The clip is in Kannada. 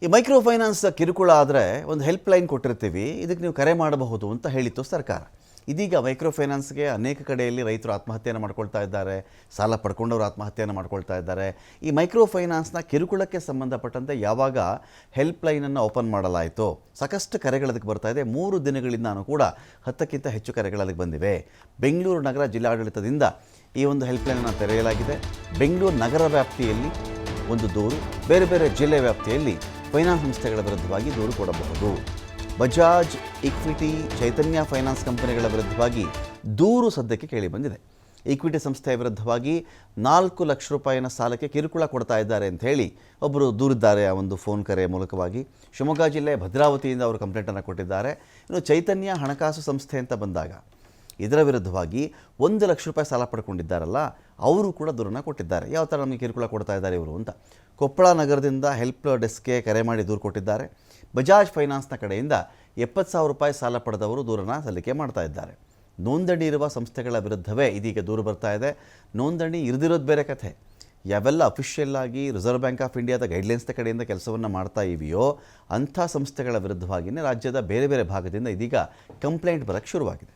ಈ ಮೈಕ್ರೋ ಫೈನಾನ್ಸ್ ಕಿರುಕುಳ ಆದರೆ ಒಂದು ಹೆಲ್ಪ್ ಲೈನ್ ಕೊಟ್ಟಿರ್ತೀವಿ, ಇದಕ್ಕೆ ನೀವು ಕರೆ ಮಾಡಬಹುದು ಅಂತ ಹೇಳಿತ್ತು ಸರ್ಕಾರ. ಇದೀಗ ಮೈಕ್ರೋ ಫೈನಾನ್ಸ್ಗೆ ಅನೇಕ ಕಡೆಯಲ್ಲಿ ರೈತರು ಆತ್ಮಹತ್ಯೆಯನ್ನು ಮಾಡ್ಕೊಳ್ತಾ ಇದ್ದಾರೆ, ಸಾಲ ಪಡ್ಕೊಂಡವರು ಆತ್ಮಹತ್ಯೆಯನ್ನು ಮಾಡ್ಕೊಳ್ತಾ ಇದ್ದಾರೆ. ಈ ಮೈಕ್ರೋ ಫೈನಾನ್ಸ್ನ ಕಿರುಕುಳಕ್ಕೆ ಸಂಬಂಧಪಟ್ಟಂತೆ ಯಾವಾಗ ಹೆಲ್ಪ್ ಲೈನನ್ನು ಓಪನ್ ಮಾಡಲಾಯಿತು, ಸಾಕಷ್ಟು ಕರೆಗಳು ಅದಕ್ಕೆ ಬರ್ತಾ ಇದೆ. 3 ದಿನಗಳಿಂದ ಕೂಡ 10ಕ್ಕಿಂತ ಹೆಚ್ಚು ಕರೆಗಳು ಅದಕ್ಕೆ ಬಂದಿವೆ. ಬೆಂಗಳೂರು ನಗರ ಜಿಲ್ಲಾಡಳಿತದಿಂದ ಈ ಒಂದು ಹೆಲ್ಪ್ ಲೈನನ್ನು ತೆರೆಯಲಾಗಿದೆ. ಬೆಂಗಳೂರು ನಗರ ವ್ಯಾಪ್ತಿಯಲ್ಲಿ ಒಂದು ದೂರು, ಬೇರೆ ಬೇರೆ ಜಿಲ್ಲೆ ವ್ಯಾಪ್ತಿಯಲ್ಲಿ ಫೈನಾನ್ಸ್ ಸಂಸ್ಥೆಗಳ ವಿರುದ್ಧವಾಗಿ ದೂರು ಕೊಡಬಹುದು. ಬಜಾಜ್, ಈಕ್ವಿಟಿ, ಚೈತನ್ಯ ಫೈನಾನ್ಸ್ ಕಂಪನಿಗಳ ವಿರುದ್ಧವಾಗಿ ದೂರು ಸದ್ಯಕ್ಕೆ ಕೇಳಿ ಬಂದಿದೆ. ಈಕ್ವಿಟಿ ಸಂಸ್ಥೆಯ ವಿರುದ್ಧವಾಗಿ 4 ಲಕ್ಷ ರೂಪಾಯಿನ ಸಾಲಕ್ಕೆ ಕಿರುಕುಳ ಕೊಡ್ತಾ ಇದ್ದಾರೆ ಅಂತ ಹೇಳಿ ಒಬ್ಬರು ದೂರಿದ್ದಾರೆ ಆ ಒಂದು ಫೋನ್ ಕರೆ ಮೂಲಕವಾಗಿ. ಶಿವಮೊಗ್ಗ ಜಿಲ್ಲೆ ಭದ್ರಾವತಿಯಿಂದ ಅವರು ಕಂಪ್ಲೇಂಟನ್ನು ಕೊಟ್ಟಿದ್ದಾರೆ. ಇನ್ನು ಚೈತನ್ಯ ಹಣಕಾಸು ಸಂಸ್ಥೆ ಅಂತ ಬಂದಾಗ ಇದರ ವಿರುದ್ಧವಾಗಿ 1 ಲಕ್ಷ ರೂಪಾಯಿ ಸಾಲ ಪಡ್ಕೊಂಡಿದ್ದಾರಲ್ಲ, ಅವರು ಕೂಡ ದೂರನ್ನು ಕೊಟ್ಟಿದ್ದಾರೆ. ಯಾವ ಥರ ನಮಗೆ ಕಿರುಕುಳ ಕೊಡ್ತಾ ಇದ್ದಾರೆ ಇವರು ಅಂತ. ಕೊಪ್ಪಳ ನಗರದಿಂದ ಹೆಲ್ಪ್ ಡೆಸ್ಕ್ಗೆ ಕರೆ ಮಾಡಿ ದೂರು ಕೊಟ್ಟಿದ್ದಾರೆ. ಬಜಾಜ್ ಫೈನಾನ್ಸ್ನ ಕಡೆಯಿಂದ 70,000 ರೂಪಾಯಿ ಸಾಲ ಪಡೆದವರು ದೂರನ್ನು ಸಲ್ಲಿಕೆ ಮಾಡ್ತಾ ಇದ್ದಾರೆ. ನೋಂದಣಿ ಇರುವ ಸಂಸ್ಥೆಗಳ ವಿರುದ್ಧವೇ ಇದೀಗ ದೂರು ಬರ್ತಾ ಇದೆ. ನೋಂದಣಿ ಇರದಿರೋದು ಬೇರೆ ಕಥೆ. ಯಾವೆಲ್ಲ ಅಫಿಷಿಯಲ್ ಆಗಿ ರಿಸರ್ವ್ ಬ್ಯಾಂಕ್ ಆಫ್ ಇಂಡಿಯಾದ ಗೈಡ್ಲೈನ್ಸ್ನ ಕಡೆಯಿಂದ ಕೆಲಸವನ್ನು ಮಾಡ್ತಾ ಇವೆಯೋ ಅಂಥ ಸಂಸ್ಥೆಗಳ ವಿರುದ್ಧವಾಗಿಯೇ ರಾಜ್ಯದ ಬೇರೆ ಬೇರೆ ಭಾಗದಿಂದ ಇದೀಗ ಕಂಪ್ಲೇಂಟ್ ಬರೋಕ್ಕೆ ಶುರುವಾಗಿದೆ.